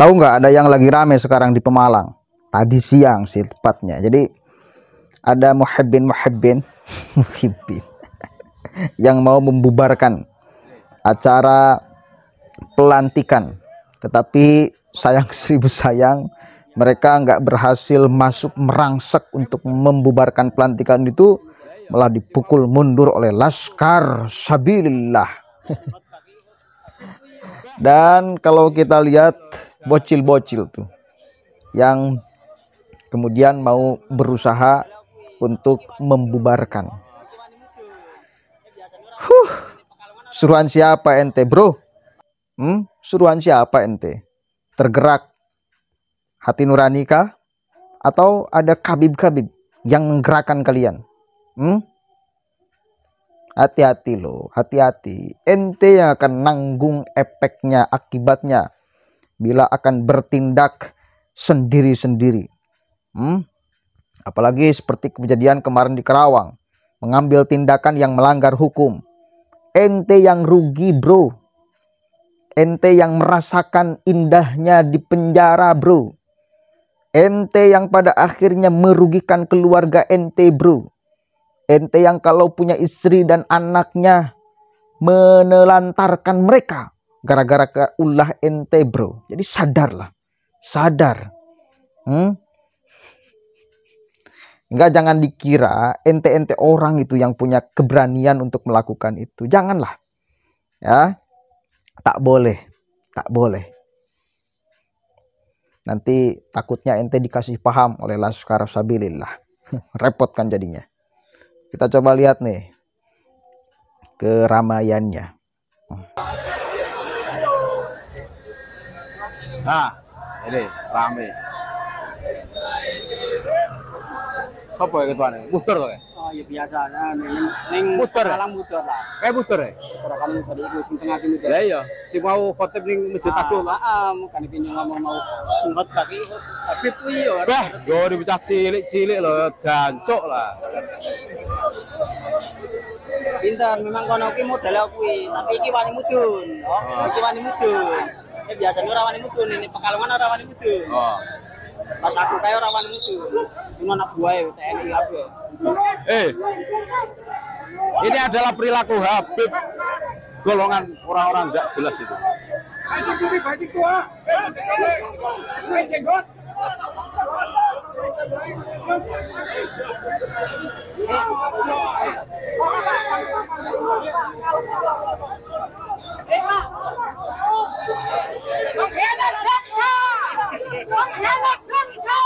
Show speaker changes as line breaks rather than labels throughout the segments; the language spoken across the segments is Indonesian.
Tahu nggak ada yang lagi rame sekarang di Pemalang? Tadi siang sih tepatnya. Jadi ada muhibbin muhibbin yang mau membubarkan acara pelantikan. Tetapi sayang seribu sayang, mereka nggak berhasil masuk merangsek untuk membubarkan pelantikan itu, malah dipukul mundur oleh Laskar Sabilillah. Dan kalau kita lihat bocil-bocil tuh yang kemudian mau berusaha untuk membubarkan. Suruhan siapa ente, bro? Suruhan siapa ente? Tergerak hati nurani kah? Atau ada kabib-kabib yang menggerakkan kalian? Hati-hati loh, hati-hati. Ente yang akan nanggung efeknya, akibatnya bila akan bertindak sendiri-sendiri. Apalagi seperti kejadian kemarin di Karawang, mengambil tindakan yang melanggar hukum. Ente yang rugi, bro. Ente yang merasakan indahnya di penjara, bro. Ente yang pada akhirnya merugikan keluarga ente, bro. Ente yang kalau punya istri dan anaknya menelantarkan mereka gara-gara ulah ente, bro. Jadi sadarlah, sadar. Enggak, jangan dikira ente-ente orang itu yang punya keberanian untuk melakukan itu. Janganlah. Ya. Tak boleh. Tak boleh. Nanti takutnya ente dikasih paham oleh Laskar Sabilillah. Repot kan jadinya. Kita coba lihat nih keramaiannya.
Nah, ini rame. Sopo ya ketuane? Muter to ya?
Oh ya biasa, ning
muter.
Malang muter lah.
Kayak muter ya?
Kalau muter itu sing tengah iki muter.
Lah iya, si mau khotib ning Masjid Agung.
Heeh, kan iki ngomong mau sunat kaki Habib kuwi yo.
Bah, yo dibocah cilik-cilik lho, gancuk lah.
Pinter, memang kono ki model kuwi, tapi iki wani mudun. Iki wani mudun. Biasanya ora wani mudun, ini Pekalongan ora wani mudun. Pas aku kayak ora wani mudun. Cuma anak buah TNI apa.
Ini adalah perilaku Habib golongan orang-orang nggak jelas itu.
Masih putih baju tua. Gue jenggot. Pengkhianat bangsa. Pengkhianat bangsa.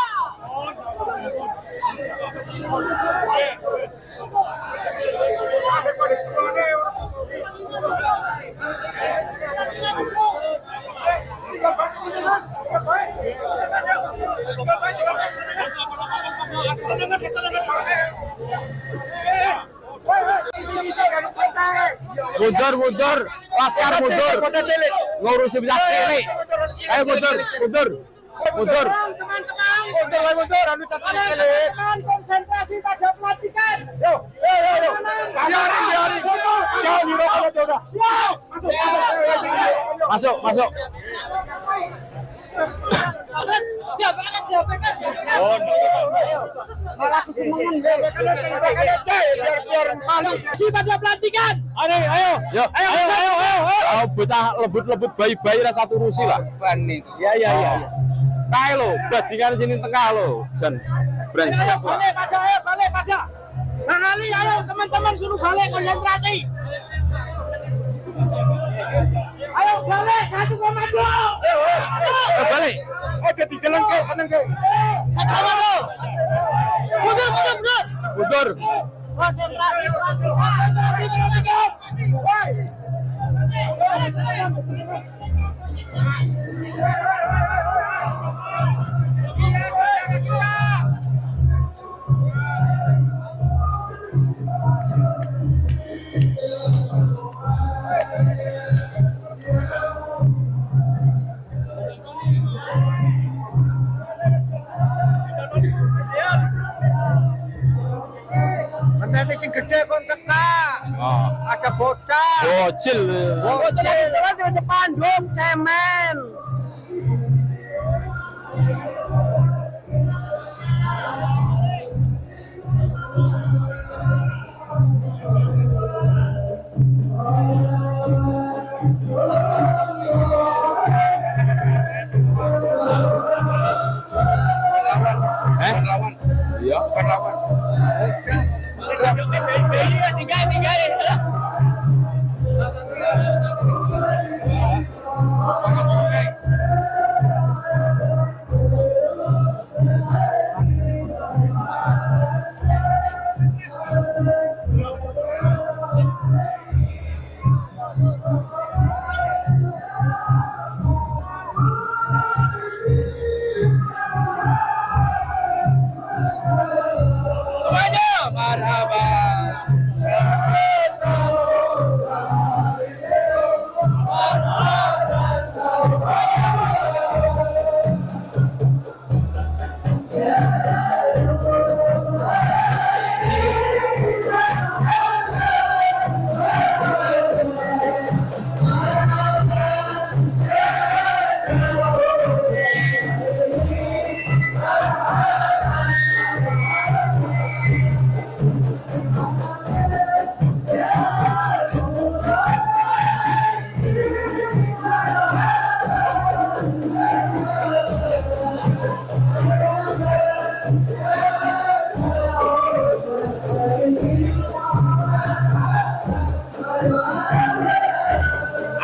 Mundur, Laskar mundur. Ngurusi bisa cilik. Ayo mundur.
Teman-teman, mundur, anu catat cilik. Konsentrasi pada pelantikan. Yo. Biarin. Jangan dirokok aja.
Masuk.
Oh, malah kesemangan biar malu. Si pada pelantikan. Ayo.
Ayo bocah lebut-lebut bayi-bayi lah satu rusi lah.
Ya.
Kae lo, bajingan sini tengah lo. Jan brengsek.
Balik pada. Bang Ali, ayo teman-teman suruh balik konsentrasi. Ayo balik 1,2.
Balik.
Jadi jalan ke seneng ke. 1,2.
Mundur.
Konsentrasi. Nanti sing gede kon teka. Ada bocah.
Bocil.
Bocil itu kan sepanduk cemen.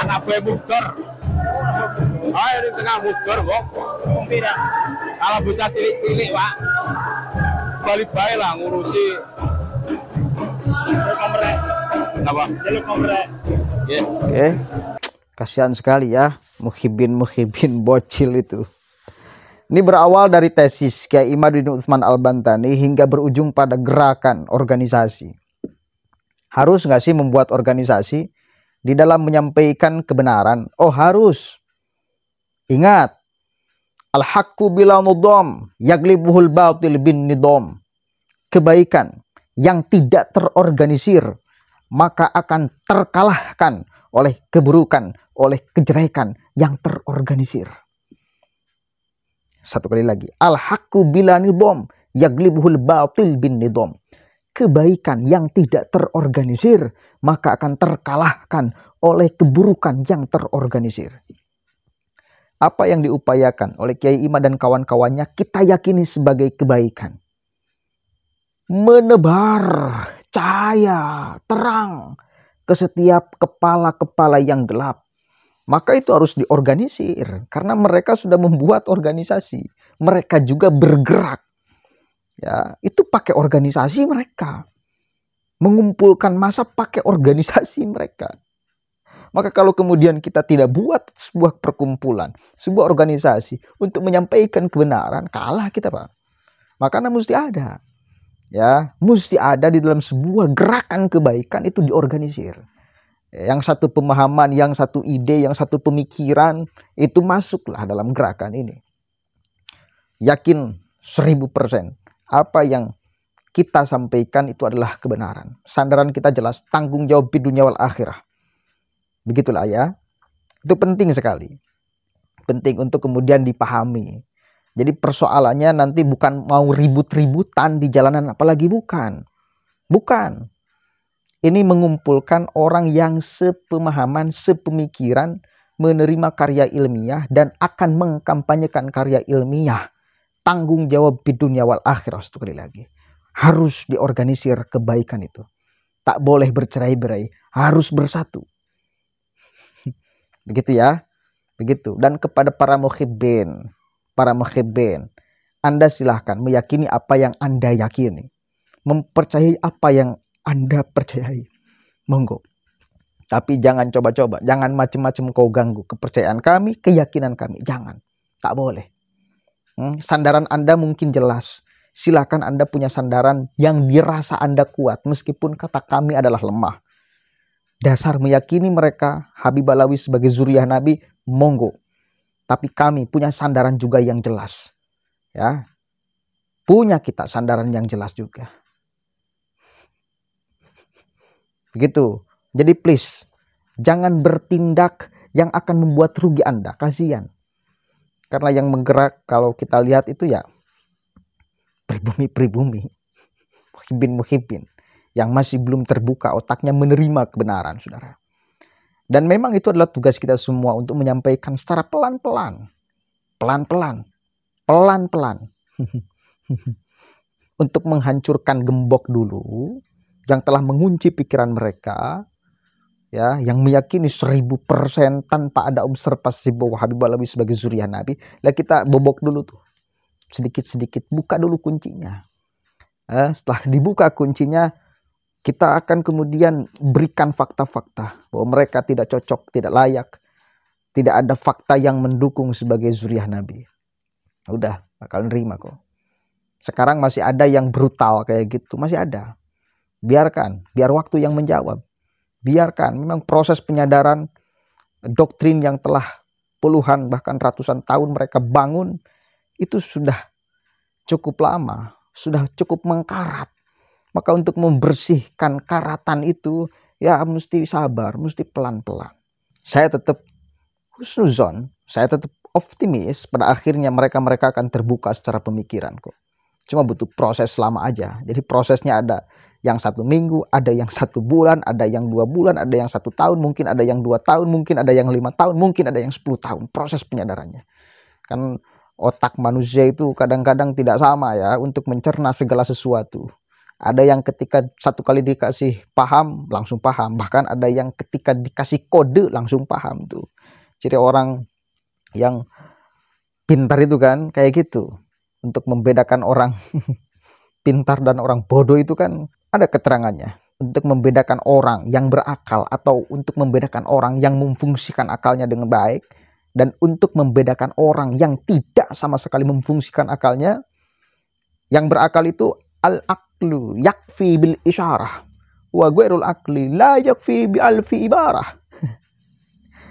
Anak gue mudor. Ayo di tengah mudor kok. Kalau bocah cilik-cilik pak, balik baik lah ngurusi. Apa?
Oke, kasihan sekali ya muhibin bocil itu. Ini berawal dari tesis Kiai Imaduddin Utsman Al-Bantani hingga berujung pada gerakan organisasi. Harus nggak sih membuat organisasi di dalam menyampaikan kebenaran? Oh harus. Ingat, al-haqqu bila nudom yaglibuhul batil bin nidom. Kebaikan yang tidak terorganisir maka akan terkalahkan oleh keburukan, oleh kejelekan yang terorganisir. Satu kali lagi, al-haqqu bila nidom yaglibuhul batil bin nidom. Kebaikan yang tidak terorganisir maka akan terkalahkan oleh keburukan yang terorganisir. Apa yang diupayakan oleh Kiai Ima dan kawan-kawannya kita yakini sebagai kebaikan. Menebar cahaya terang ke setiap kepala-kepala yang gelap. Maka itu harus diorganisir karena mereka sudah membuat organisasi. Mereka juga bergerak. Ya, itu pakai organisasi mereka. Mengumpulkan massa pakai organisasi mereka. Maka kalau kemudian kita tidak buat sebuah perkumpulan, sebuah organisasi untuk menyampaikan kebenaran, kalah kita, Pak. Makanya mesti ada. Ya, mesti ada di dalam sebuah gerakan kebaikan itu diorganisir. Yang satu pemahaman, yang satu ide, yang satu pemikiran itu masuklah dalam gerakan ini. Yakin 1000% apa yang kita sampaikan itu adalah kebenaran. Sandaran kita jelas, tanggung jawab di dunia wal akhirah. Begitulah ya. Itu penting sekali. Penting untuk kemudian dipahami. Jadi persoalannya nanti bukan mau ribut-ributan di jalanan, apalagi bukan. Bukan. Ini mengumpulkan orang yang sepemahaman, sepemikiran, menerima karya ilmiah dan akan mengkampanyekan karya ilmiah. Tanggung jawab di dunia wal akhirah, sekali lagi. Harus diorganisir kebaikan itu. Tak boleh bercerai-berai, harus bersatu. Begitu ya. Begitu. Dan kepada para muhibbin, Anda silahkan meyakini apa yang Anda yakini. Mempercayai apa yang Anda percayai. Monggo. Tapi jangan coba-coba. Jangan macam-macam kau ganggu kepercayaan kami, keyakinan kami. Jangan. Tak boleh. Sandaran Anda mungkin jelas. Silakan Anda punya sandaran yang dirasa Anda kuat. Meskipun kata kami adalah lemah. Dasar meyakini mereka Habib Alawi sebagai zuriyah Nabi, monggo. Tapi kami punya sandaran juga yang jelas. Ya. Punya kita sandaran yang jelas juga. Begitu. Jadi please, jangan bertindak yang akan membuat rugi Anda. Kasihan. Karena yang menggerak kalau kita lihat itu ya pribumi. Muhibbin. Yang masih belum terbuka otaknya menerima kebenaran, saudara. Dan memang itu adalah tugas kita semua untuk menyampaikan secara pelan-pelan. Pelan-pelan. Untuk menghancurkan gembok dulu yang telah mengunci pikiran mereka, ya, yang meyakini 1000% tanpa ada observasi bahwa Habib Alawi sebagai zuriyah Nabi. Lah kita bobok dulu tuh. Sedikit-sedikit buka dulu kuncinya. Setelah dibuka kuncinya, kita akan kemudian berikan fakta-fakta bahwa mereka tidak cocok, tidak layak, tidak ada fakta yang mendukung sebagai zuriyah Nabi. Udah, bakal nerima kok. Sekarang masih ada yang brutal kayak gitu, masih ada. Biarkan, biar waktu yang menjawab. Biarkan, memang proses penyadaran doktrin yang telah puluhan bahkan ratusan tahun mereka bangun itu sudah cukup lama, sudah cukup mengkarat. Maka untuk membersihkan karatan itu ya mesti sabar, mesti pelan-pelan. Saya tetap husnuzon, saya tetap optimis pada akhirnya mereka akan terbuka secara pemikiran kok. Cuma butuh proses lama aja. Jadi prosesnya ada Yang 1 minggu, ada yang 1 bulan, ada yang 2 bulan, ada yang 1 tahun, mungkin ada yang 2 tahun, mungkin ada yang 5 tahun, mungkin ada yang 10 tahun proses penyadarannya. Kan otak manusia itu kadang-kadang tidak sama ya untuk mencerna segala sesuatu. Ada yang ketika 1 kali dikasih paham langsung paham, bahkan ada yang ketika dikasih kode langsung paham tuh. Jadi orang yang pintar itu kan kayak gitu. Untuk membedakan orang pintar dan orang bodoh itu kan ada keterangannya. Untuk membedakan orang yang berakal atau untuk membedakan orang yang memfungsikan akalnya dengan baik, dan untuk membedakan orang yang tidak sama sekali memfungsikan akalnya, yang berakal itu al-aqlu yakfi bil isyarah wa ghairul aqli la yakfi bi alfi ibarah.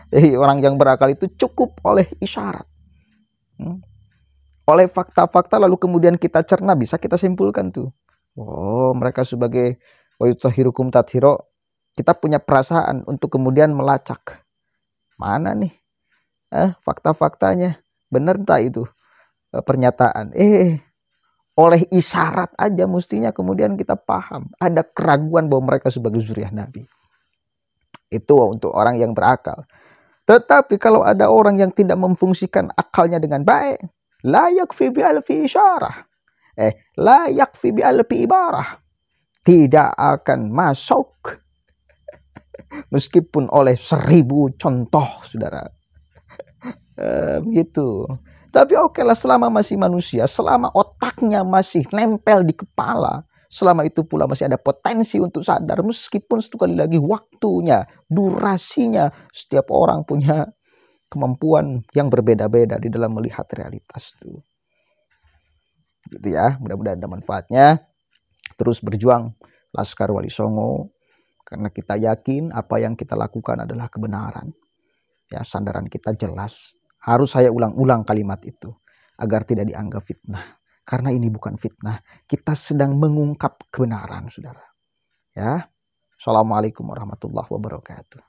Jadi orang yang berakal itu cukup oleh isyarat, oleh fakta-fakta, lalu kemudian kita cerna, bisa kita simpulkan tuh. Oh, mereka sebagai wa yutahhirukum tathiro. Kita punya perasaan untuk kemudian melacak. Mana nih fakta-faktanya? Benar entah itu pernyataan. Oleh isyarat aja mestinya kemudian kita paham. Ada keraguan bahwa mereka sebagai zuriyah Nabi. Itu untuk orang yang berakal. Tetapi kalau ada orang yang tidak memfungsikan akalnya dengan baik, la yakfi bi alfi isyarah. La yakfi bi alfi ibarah. Tidak akan masuk meskipun oleh 1000 contoh, saudara. Begitu. Tapi oke lah, selama masih manusia, selama otaknya masih nempel di kepala, selama itu pula masih ada potensi untuk sadar, meskipun sekali lagi waktunya, durasinya, setiap orang punya kemampuan yang berbeda-beda di dalam melihat realitas itu. Gitu ya, mudah-mudahan ada manfaatnya. Terus berjuang Laskar Wali Songo, karena kita yakin apa yang kita lakukan adalah kebenaran. Ya, sandaran kita jelas. Harus saya ulang-ulang kalimat itu agar tidak dianggap fitnah. Karena ini bukan fitnah, kita sedang mengungkap kebenaran, saudara. Ya, Assalamualaikum warahmatullahi wabarakatuh.